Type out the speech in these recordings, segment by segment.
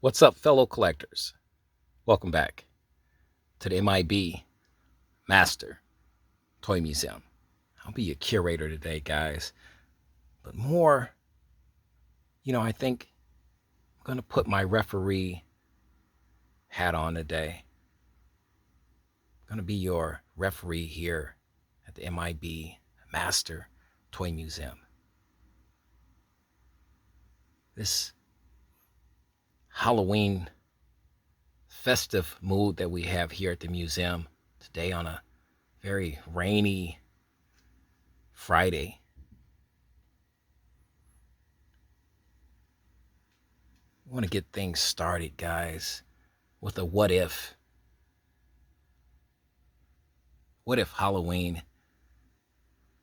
What's up, fellow collectors? Welcome back to the M.I.B. Master Toy Museum. I'll be your curator today, guys. But more, I think I'm going to put my referee hat on today. I'm going to be your referee here at the M.I.B. Master Toy Museum. This Halloween festive mood that we have here at the museum today on a very rainy Friday. I want to get things started, guys, with a what if. What if Halloween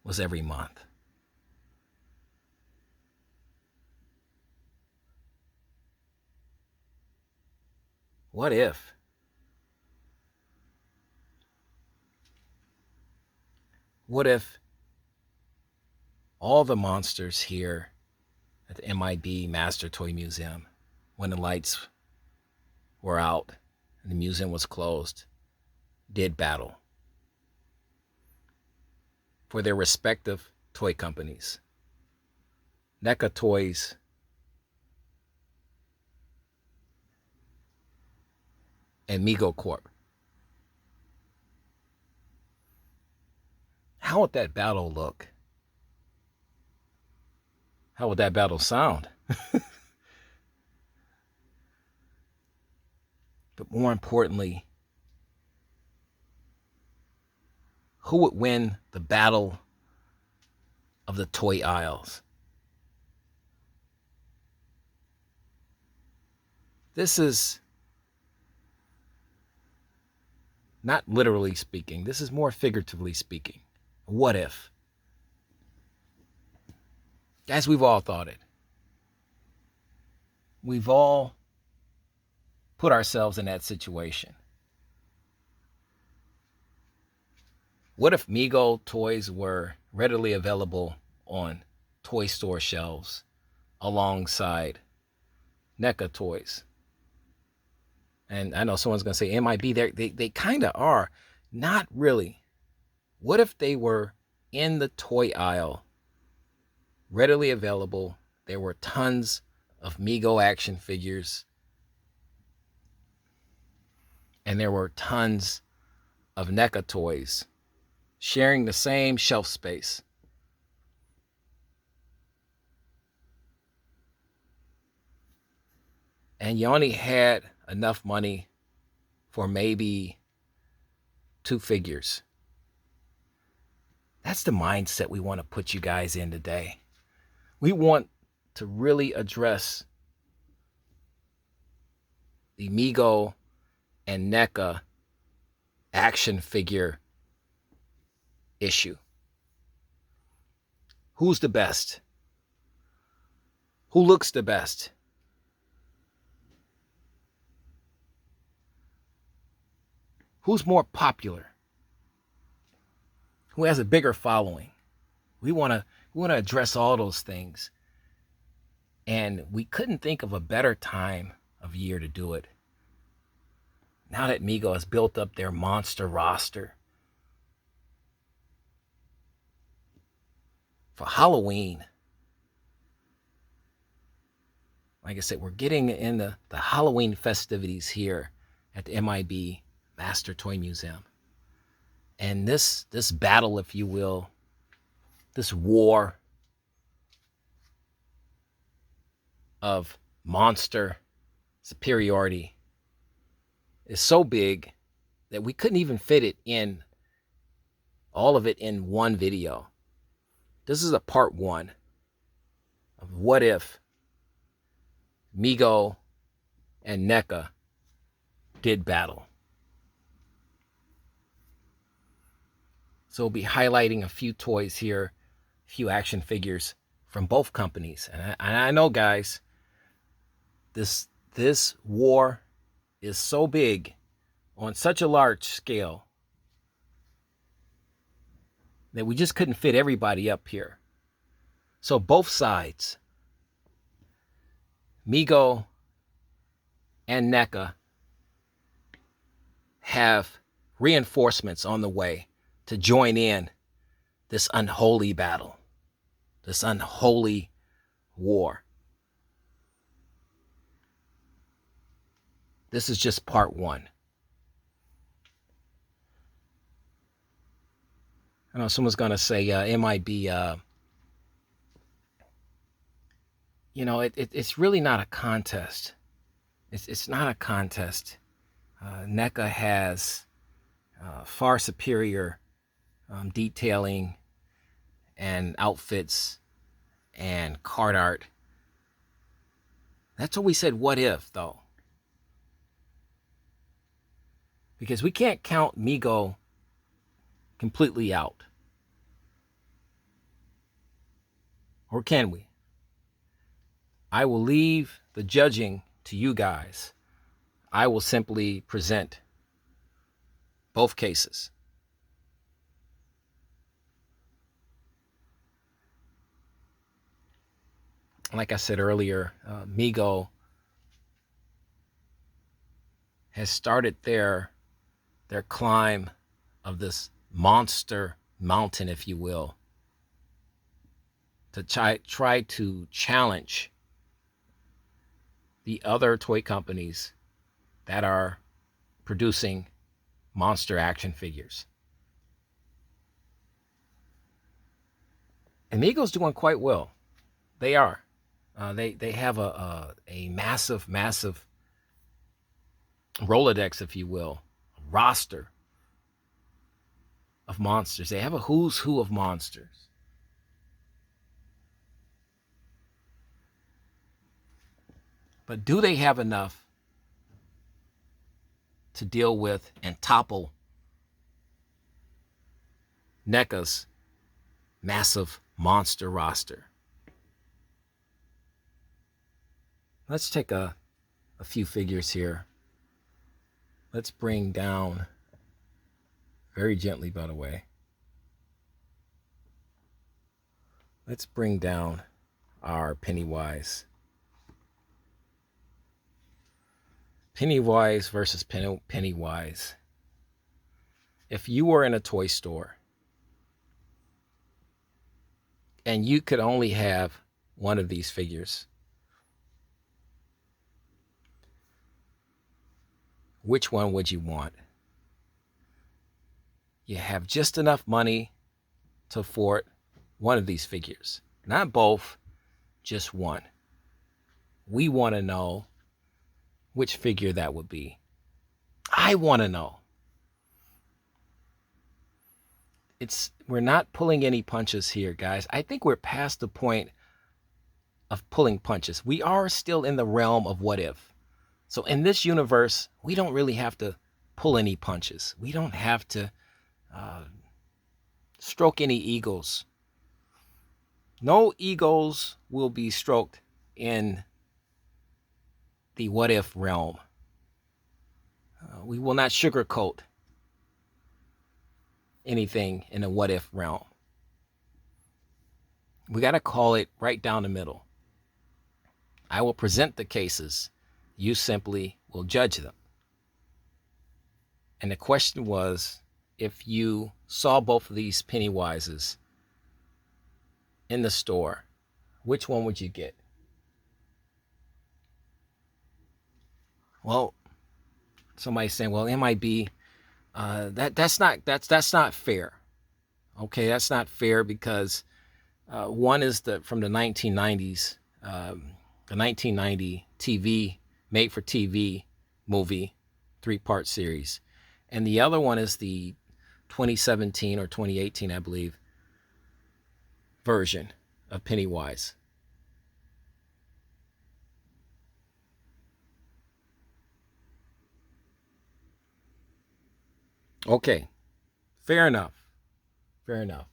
was every month? What if? What if all the monsters here at the M.I.B. Master Toy Museum, when the lights were out and the museum was closed, did battle for their respective toy companies? Neca Toys and Mego Corp. How would that battle look? How would that battle sound? But more importantly, who would win the battle of the toy aisles? This is not literally speaking. This is more figuratively speaking. What if? Guys, we've all thought it. We've all put ourselves in that situation. What if Mego toys were readily available on toy store shelves alongside Neca toys? And I know someone's going to say, M.I.B., they kind of are. Not really. What if they were in the toy aisle, readily available? There were tons of Mego action figures, and there were tons of Neca toys sharing the same shelf space. And you only had enough money for maybe 2 figures. That's the mindset we want to put you guys in today. We want to really address the Mego and Neca action figure issue. Who's the best? Who looks the best? Who's more popular? Who has a bigger following? We want to address all those things. And we couldn't think of a better time of year to do it. Now that Mego has built up their monster roster, for Halloween, like I said, we're getting in the Halloween festivities here at the M.I.B. Master Toy Museum. And this battle, if you will, this war of monster superiority is so big that we couldn't even fit it in, all of it in one video. This is a part 1 of what if Mego and Neca did battle. So we'll be highlighting a few toys here, a few action figures from both companies. And I know, guys, this war is so big on such a large scale that we just couldn't fit everybody up here. So both sides, Mego and Neca have reinforcements on the way to join in this unholy battle, this unholy war. This is just part one. I know someone's going to say M.I.B, it's really not a contest. It's not a contest. Neca has far superior detailing and outfits and card art. That's what we said, what if, though? Because we can't count Mego completely out. Or can we? I will leave the judging to you guys. I will simply present both cases. Like I said earlier, Mego has started their climb of this monster mountain, if you will, to try to challenge the other toy companies that are producing monster action figures. And Mego's doing quite well. They are. They have a massive Rolodex, if you will, a roster of monsters. They have a who's who of monsters. But do they have enough to deal with and topple NECA's massive monster roster? Let's take a few figures here. Let's bring down, very gently by the way, let's bring down our Pennywise. Pennywise versus Pennywise. If you were in a toy store and you could only have one of these figures, which one would you want? You have just enough money to afford one of these figures. Not both, just one. We want to know which figure that would be. I want to know. We're not pulling any punches here, guys. I think we're past the point of pulling punches. We are still in the realm of what if. So in this universe, we don't really have to pull any punches. We don't have to stroke any egos. No egos will be stroked in the what if realm. We will not sugarcoat anything in the what if realm. We got to call it right down the middle. I will present the cases. You simply will judge them. And the question was, if you saw both of these Pennywises in the store, which one would you get? Well, somebody's saying, well, M.I.B, that's not fair. Okay, that's not fair because one is from the 1990s, the 1990 TV, made for TV movie, 3-part series. And the other one is the 2017 or 2018, I believe, version of Pennywise. Okay, fair enough. Fair enough.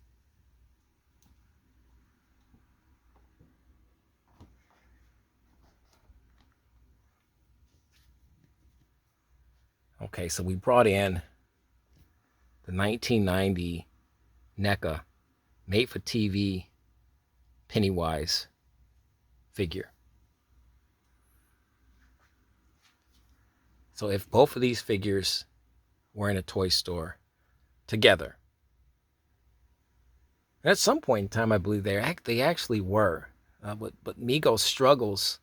Okay, so we brought in the 1990 NECA made for TV Pennywise figure. So if both of these figures were in a toy store together, and at some point in time, I believe they actually were, but Mego struggles,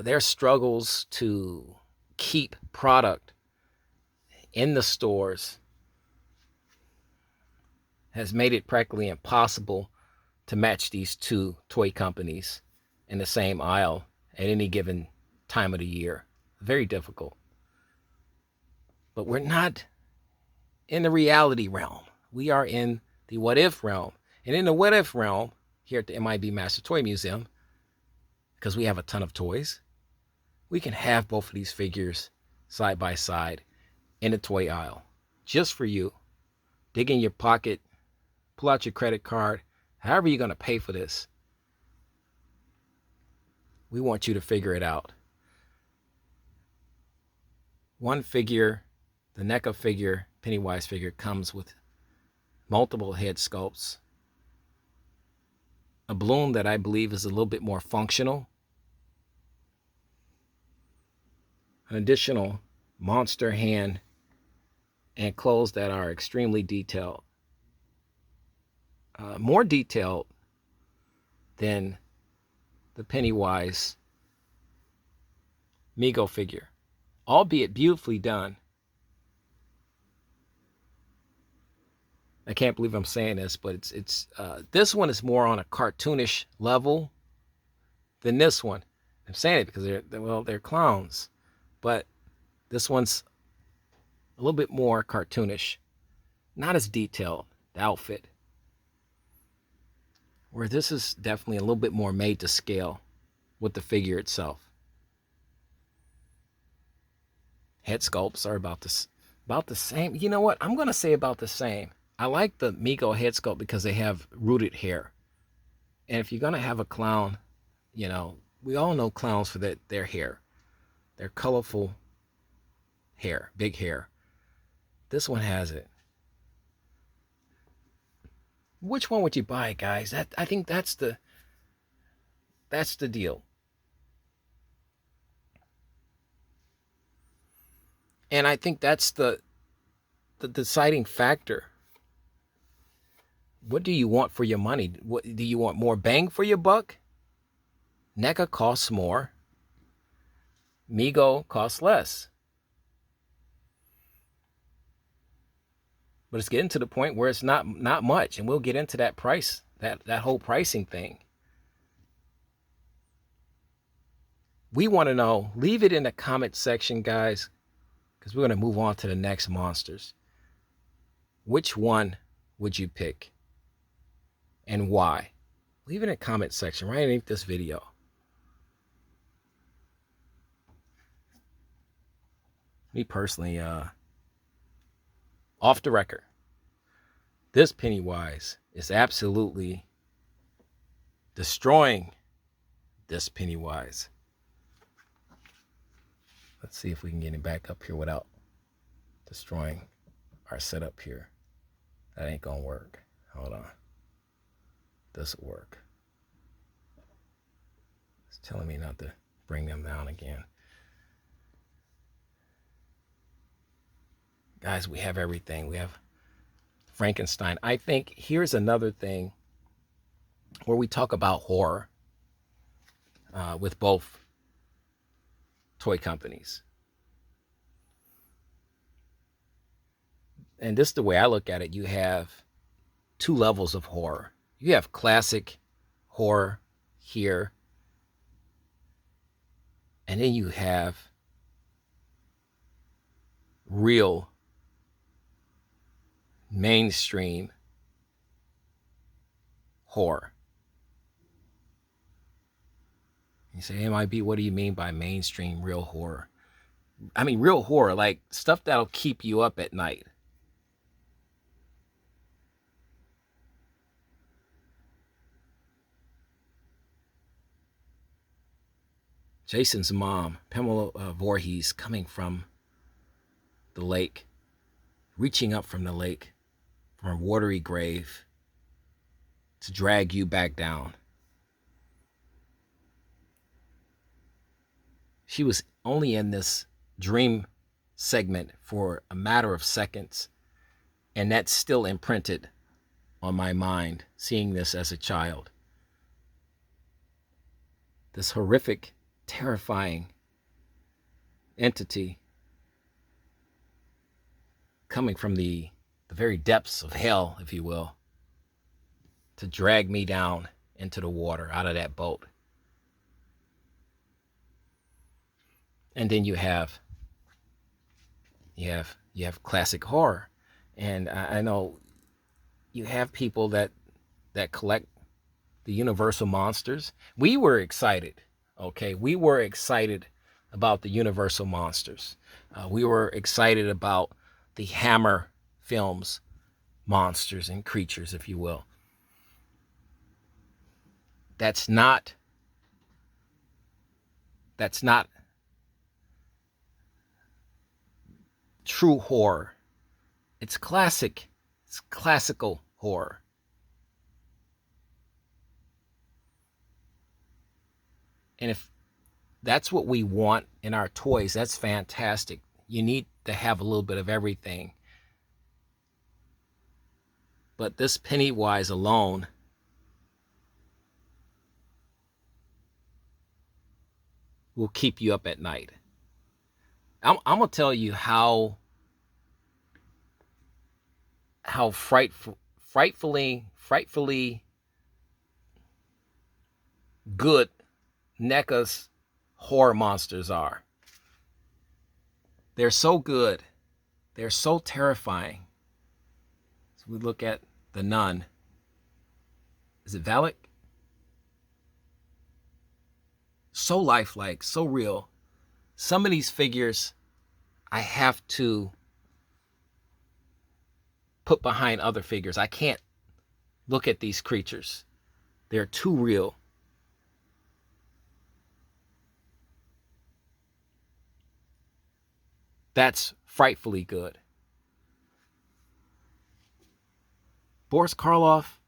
their struggles to keep product in the stores has made it practically impossible to match these two toy companies in the same aisle at any given time of the year. Very difficult. But we're not in the reality realm. We are in the what if realm. And in the what if realm, here at the M.I.B Master Toy Museum, because we have a ton of toys, we can have both of these figures side by side in the toy aisle just for you. Dig in your pocket, pull out your credit card, however you're going to pay for this. We want you to figure it out. One figure, the Neca figure, Pennywise figure, comes with multiple head sculpts, a balloon that I believe is a little bit more functional, an additional monster hand, and clothes that are extremely detailed. More detailed than the Pennywise Mego figure, albeit beautifully done. I can't believe I'm saying this, but it's this one is more on a cartoonish level than this one. I'm saying it because they're clowns, but this one's a little bit more cartoonish, not as detailed, the outfit. Where this is definitely a little bit more made to scale with the figure itself. Head sculpts are about the same. You know what? I'm going to say about the same. I like the Mego head sculpt because they have rooted hair. And if you're going to have a clown, you know, we all know clowns for their hair. Their colorful hair, big hair. This one has it. Which one would you buy, guys? I think that's the deal. And I think that's the deciding factor. What do you want for your money? What do you want? More bang for your buck? Neca costs more. Mego costs less. But it's getting to the point where it's not much, and we'll get into that price, that whole pricing thing. We want to know. Leave it in the comment section, guys, because we're going to move on to the next monsters. Which one would you pick? And why? Leave it in the comment section right underneath this video. Me personally, off the record, this Pennywise is absolutely destroying this Pennywise. Let's see if we can get him back up here without destroying our setup here. That ain't gonna work. Hold on. This will work. It's telling me not to bring them down again. Guys, we have everything. We have Frankenstein. I think here's another thing where we talk about horror with both toy companies. And this is the way I look at it. You have two levels of horror. You have classic horror here. And then you have real mainstream horror. You say, M.I.B, what do you mean by mainstream real horror? I mean, real horror, like stuff that'll keep you up at night. Jason's mom, Pamela Voorhees, coming from the lake, reaching up from the lake, from a watery grave, to drag you back down. She was only in this dream segment for a matter of seconds, and that's still imprinted on my mind, seeing this as a child. This horrific, terrifying entity coming from the very depths of hell, if you will, to drag me down into the water out of that boat. And then you have classic horror. And I know you have people that collect the Universal monsters. We were excited, okay? We were excited about the Universal monsters. We were excited about the Hammer films, monsters and creatures, if you will. That's not true horror. It's classic. It's classical horror. And if that's what we want in our toys, that's fantastic. You need to have a little bit of everything. But this Pennywise alone will keep you up at night. I'm gonna tell you how frightfully good Neca's horror monsters are. They're so good. They're so terrifying. So we look at the Nun. Is it Valak? So lifelike, so real. Some of these figures I have to put behind other figures. I can't look at these creatures. They're too real. That's frightfully good. Boris Karloff,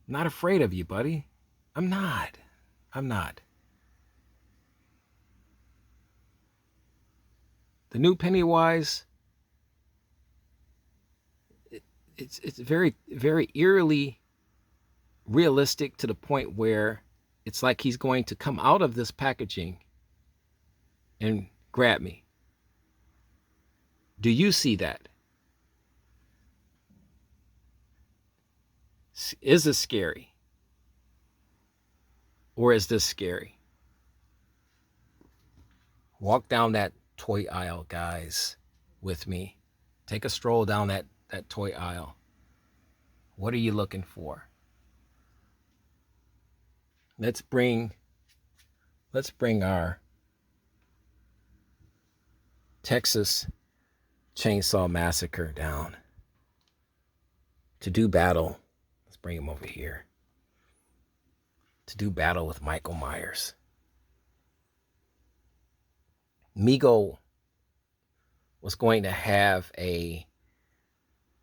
not afraid of you, buddy. I'm not. The new Pennywise, it's very, very eerily realistic to the point where it's like he's going to come out of this packaging and grab me. Do you see that? Is this scary? Or is this scary? Walk down that toy aisle, guys, with me. Take a stroll down that toy aisle. What are you looking for? Let's bring our Texas Chainsaw Massacre down to do battle. Let's bring him over here to do battle with Michael Myers. Mego was going to have a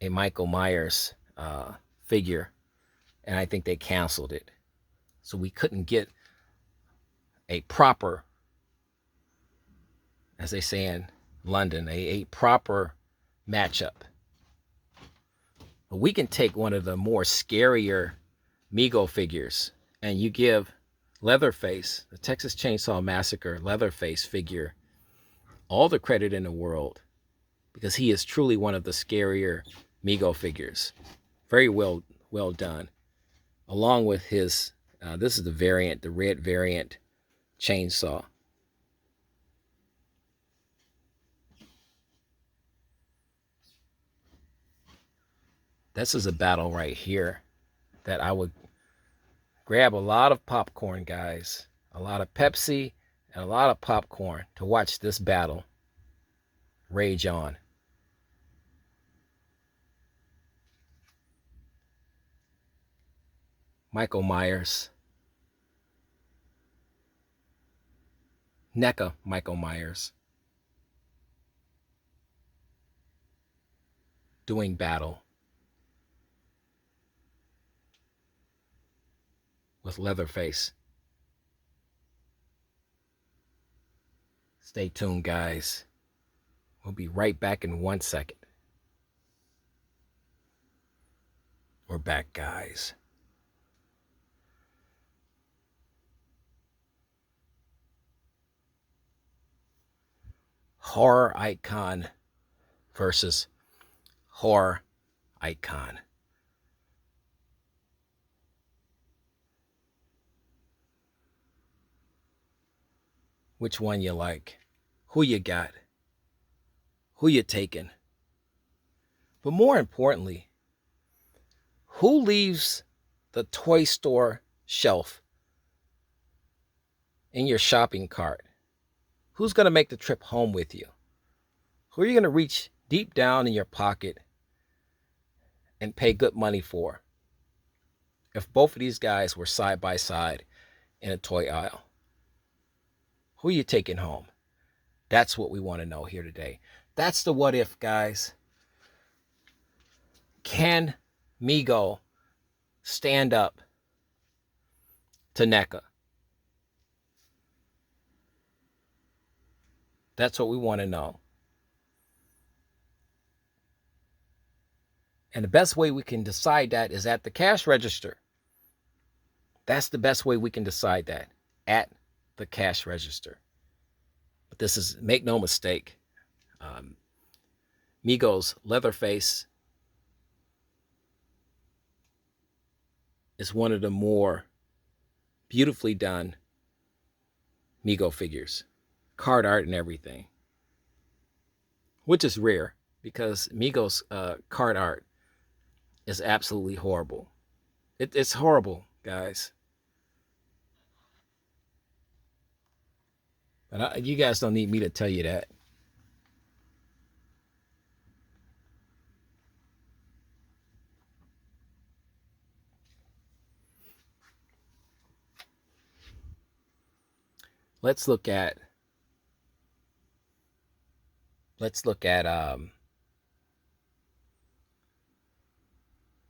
Michael Myers figure, and I think they canceled it. So we couldn't get a proper, as they say in London, a proper matchup. But we can take one of the more scarier Mego figures, and you give Leatherface, the Texas Chainsaw Massacre Leatherface figure, all the credit in the world, because he is truly one of the scarier Mego figures. Very well done. Along with his, this is the variant, the red variant chainsaw. This is a battle right here that I would grab a lot of popcorn, guys. A lot of Pepsi and a lot of popcorn to watch this battle rage on. Michael Myers. Neca Michael Myers. Doing battle with Leatherface. Stay tuned, guys. We'll be right back in 1 second. We're back, guys. Horror icon versus horror icon. Which one you like? Who you got? Who you taking? But more importantly, who leaves the toy store shelf in your shopping cart? Who's going to make the trip home with you? Who are you going to reach deep down in your pocket and pay good money for if both of these guys were side by side in a toy aisle? Who are you taking home? That's what we want to know here today. That's the what if, guys. Can Mego stand up to Neca? That's what we want to know. And the best way we can decide that is at the cash register. That's the best way we can decide that, at the cash register. But this is, make no mistake, Mego's Leatherface is one of the more beautifully done Mego figures, card art and everything, which is rare because Mego's card art is absolutely horrible. It's horrible, guys. But you guys don't need me to tell you that. Let's look at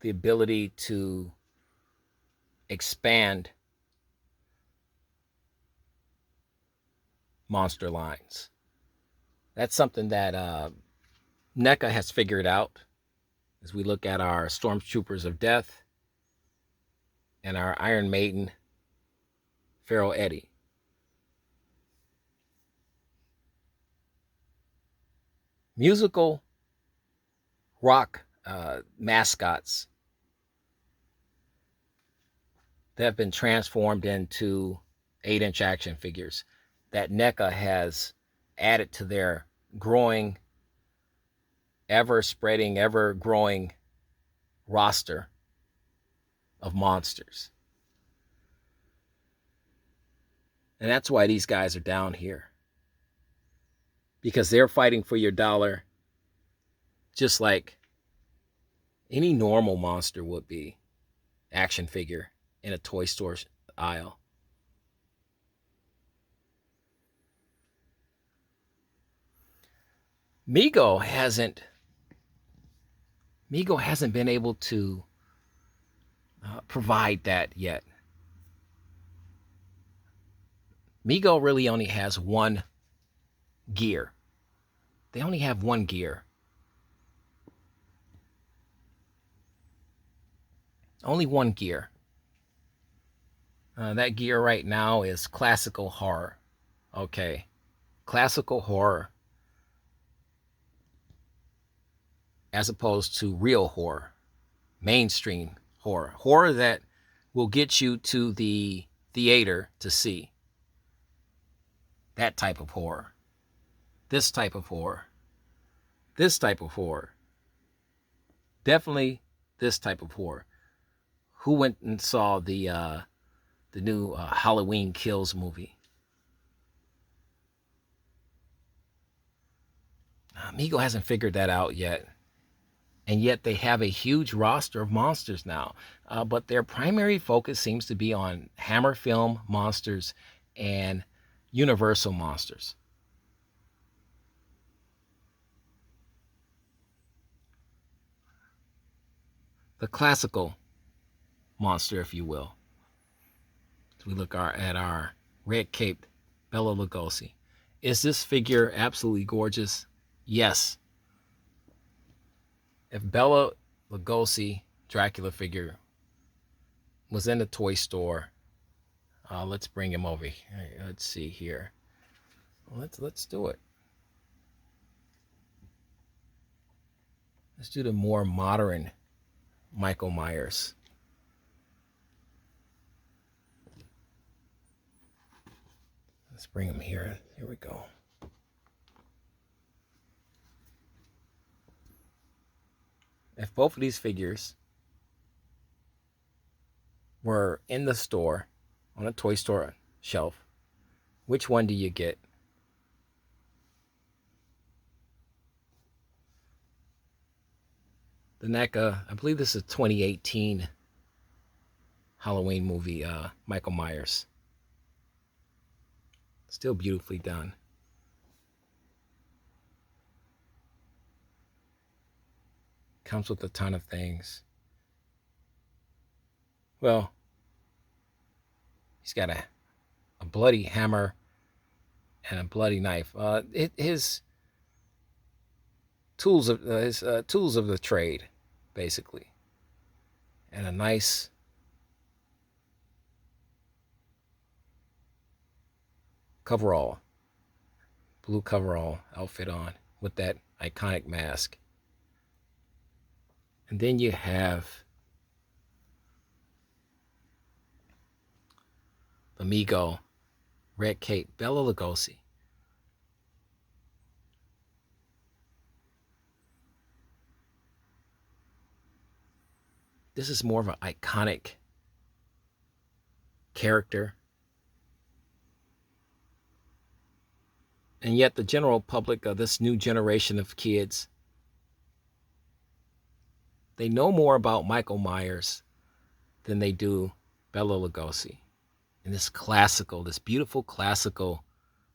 the ability to expand monster lines. That's something that NECA has figured out as we look at our Stormtroopers of Death and our Iron Maiden, Pharaoh Eddie. Musical rock mascots that have been transformed into 8-inch action figures that NECA has added to their growing, ever-spreading, ever-growing roster of monsters. And that's why these guys are down here. Because they're fighting for your dollar just like any normal monster would be, action figure in a toy store aisle. Mego hasn't been able to provide that yet. Mego really only has one gear. They only have one gear. Only one gear. That gear right now is classical horror. Okay. Classical horror as opposed to real horror. Mainstream horror. Horror that will get you to the theater to see. That type of horror. This type of horror. This type of horror. Definitely this type of horror. Who went and saw the new Halloween Kills movie? Mego hasn't figured that out yet. And yet they have a huge roster of monsters now. But their primary focus seems to be on Hammer Film monsters and Universal monsters. The classical monster, if you will. As we look at our red-caped Bela Lugosi. Is this figure absolutely gorgeous? Yes. If Bela Lugosi Dracula figure was in the toy store, let's bring him over here. Let's see here. Let's do it. Let's do the more modern Michael Myers. Let's bring him here. Here we go. If both of these figures were in the store, on a toy store shelf, which one do you get? The Neca, I believe this is a 2018 Halloween movie, Michael Myers. Still beautifully done. Comes with a ton of things. Well, he's got a bloody hammer and a bloody knife. His tools of the trade, basically, and a nice coverall, blue coverall outfit on with that iconic mask. And then you have the Mego red cape, Bela Lugosi. This is more of an iconic character. And yet the general public of this new generation of kids, they know more about Michael Myers than they do Bela Lugosi and this beautiful classical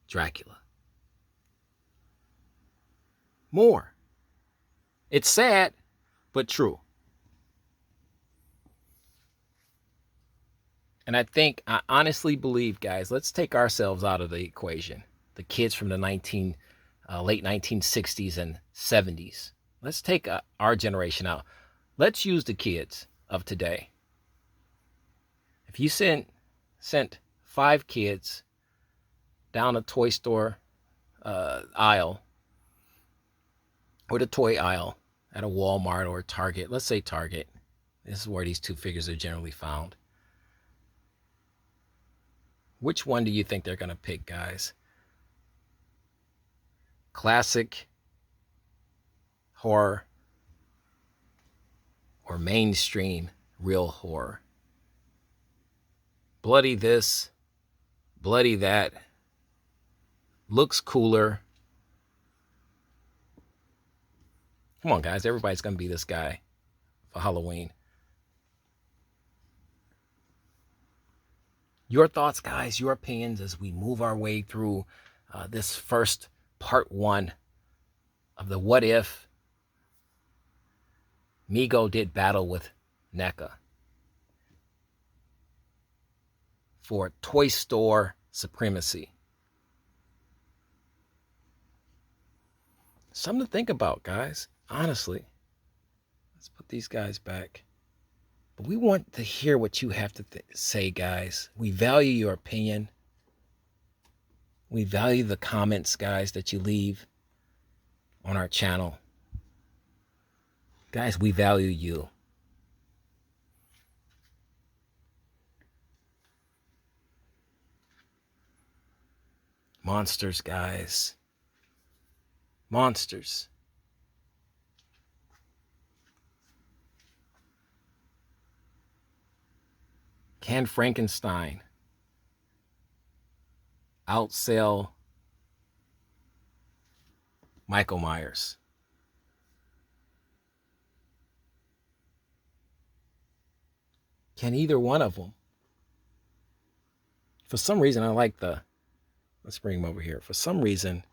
Dracula. More. It's sad, but true. And I honestly believe, guys, let's take ourselves out of the equation. The kids from the late 1960s and 70s. Let's take our generation out. Let's use the kids of today. If you sent 5 kids down a toy store aisle or the toy aisle at a Walmart or a Target, let's say Target. This is where these two figures are generally found. Which one do you think they're going to pick, guys? Classic horror or mainstream real horror? Bloody this, bloody that, looks cooler. Come on, guys. Everybody's going to be this guy for Halloween. Your thoughts, guys, your opinions as we move our way through this first part 1 of the What If Mego did battle with Neca for toy store supremacy. Something to think about, guys. Honestly. Let's put these guys back. But we want to hear what you have to say, guys. We value your opinion. We value the comments, guys, that you leave on our channel. Guys, we value you. Monsters, guys. Monsters. Can Frankenstein outsell Michael Myers? Can either one of them? For some reason, I like let's bring him over here. For some reason,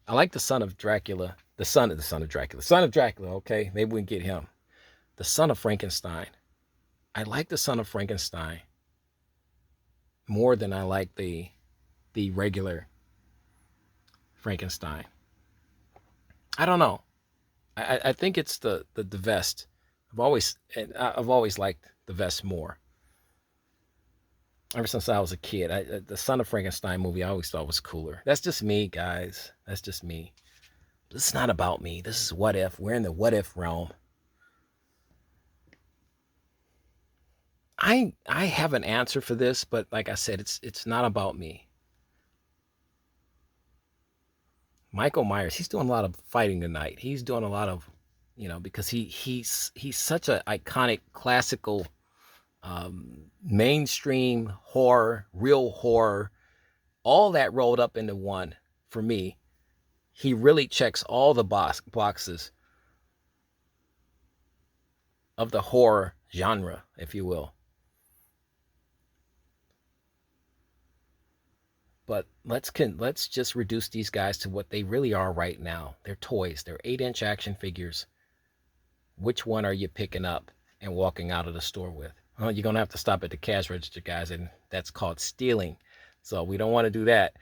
I like the son of Dracula. The son of Dracula. Son of Dracula, okay? Maybe we can get him. The son of Frankenstein. I like the son of Frankenstein more than I like the regular Frankenstein. I don't know. I think it's the vest. I've always liked the vest more. Ever since I was a kid, the Son of Frankenstein movie I always thought was cooler. That's just me, guys. That's just me. This is not about me. This is what if. We're in the what if realm. I have an answer for this, but like I said, it's not about me. Michael Myers, he's doing a lot of fighting tonight. He's doing a lot of, because he's such an iconic classical mainstream horror, real horror, all that rolled up into one for me. He really checks all the boxes of the horror genre, if you will. But let's just reduce these guys to what they really are right now. They're toys. They're 8-inch action figures. Which one are you picking up and walking out of the store with? Well, you're going to have to stop at the cash register, guys, and that's called stealing. So we don't want to do that.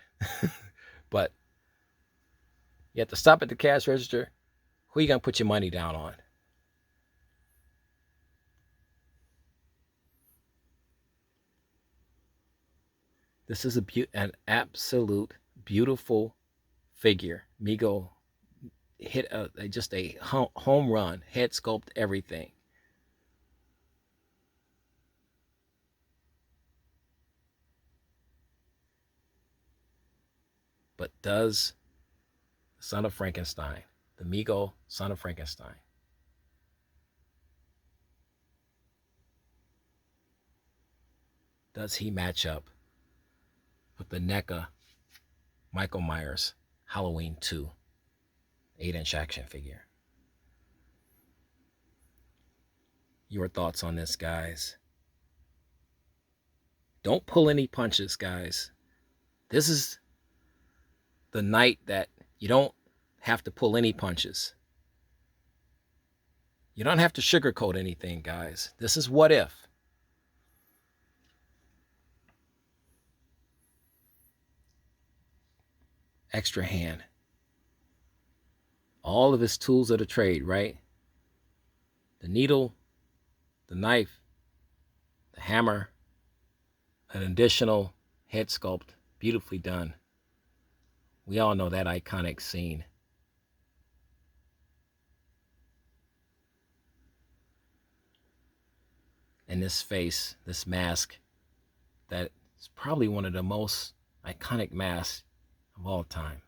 But you have to stop at the cash register. Who are you going to put your money down on? This is an absolute beautiful figure. Mego hit just a home run, head sculpt, everything. But does Son of Frankenstein, the Mego Son of Frankenstein, does he match up with the Neca Michael Myers Halloween 2 8-inch action figure? Your thoughts on this, guys? Don't pull any punches, guys. This is the night that you don't have to pull any punches. You don't have to sugarcoat anything, guys. This is what if. Extra hand. All of his tools of the trade, right? The needle, the knife, the hammer, an additional head sculpt, beautifully done. We all know that iconic scene. And this face, this mask, that is probably one of the most iconic masks of all time.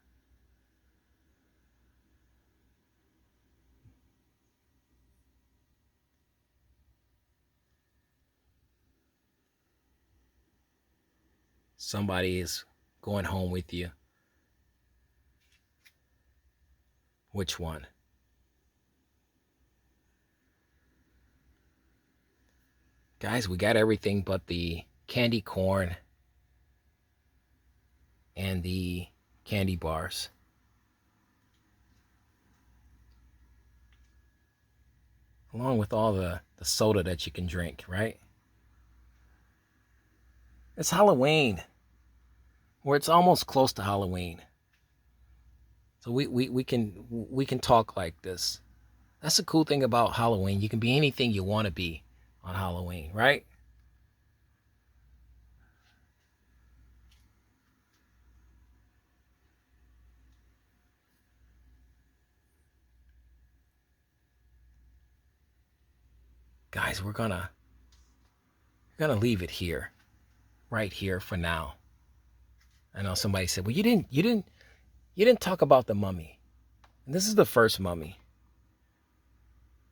Somebody is going home with you. Which one? Guys, we got everything but the candy corn and the candy bars. Along with all the soda that you can drink, right? It's Halloween. Or it's almost close to Halloween. So we can talk like this. That's the cool thing about Halloween. You can be anything you want to be on Halloween, right? Guys, we're gonna leave it here, right here for now. I know somebody said, "Well, you didn't talk about the mummy." And this is the first mummy.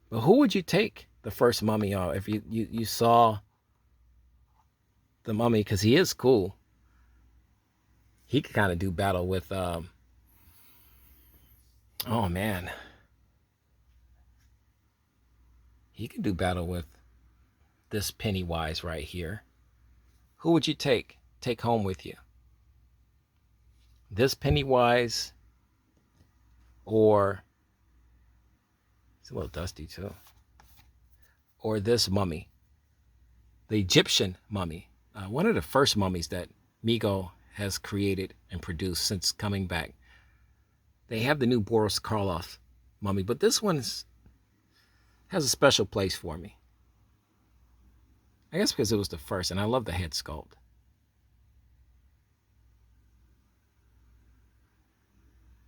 But who would you take the first mummy on if you saw the mummy? Because he is cool. He could kind of do battle with oh man, he could do battle with this Pennywise right here. Who would you take home with you? This Pennywise, or it's a little dusty too, or this mummy, the Egyptian mummy, one of the first mummies that Mego has created and produced since coming back They have the new Boris Karloff mummy, but this one has a special place for me. I guess because it was the first, and I love the head sculpt.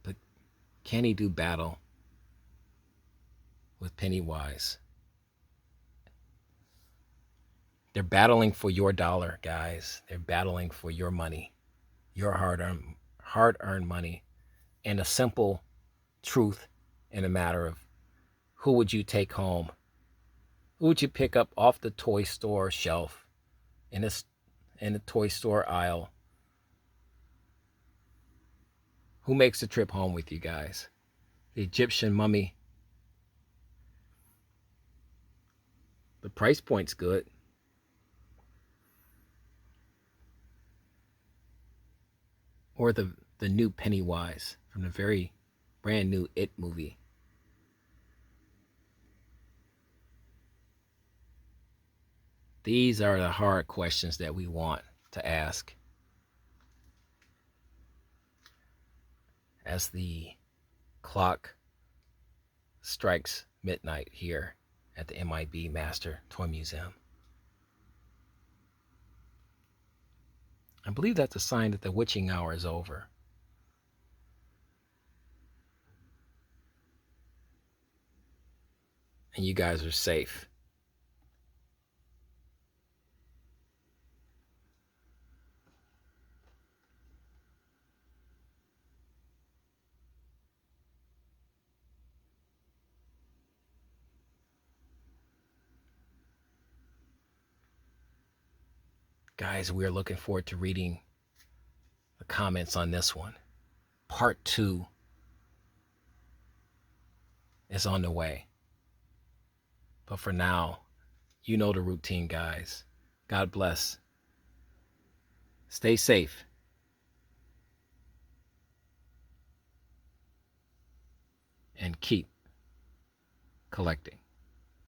But can he do battle with Pennywise? They're battling for your dollar, guys. They're battling for your money, your hard-earned money, and a simple truth in a matter of who would you take home? Who would you pick up off the toy store shelf in the toy store aisle? Who makes the trip home with you guys? The Egyptian mummy. The price point's good. Or the new Pennywise from the very brand new It movie. These are the hard questions that we want to ask as the clock strikes midnight here at the M.I.B. Master Toy Museum. I believe that's a sign that the witching hour is over. And you guys are safe. Guys, we are looking forward to reading the comments on this one. Part 2 is on the way. But for now, you know the routine, guys. God bless. Stay safe. And keep collecting.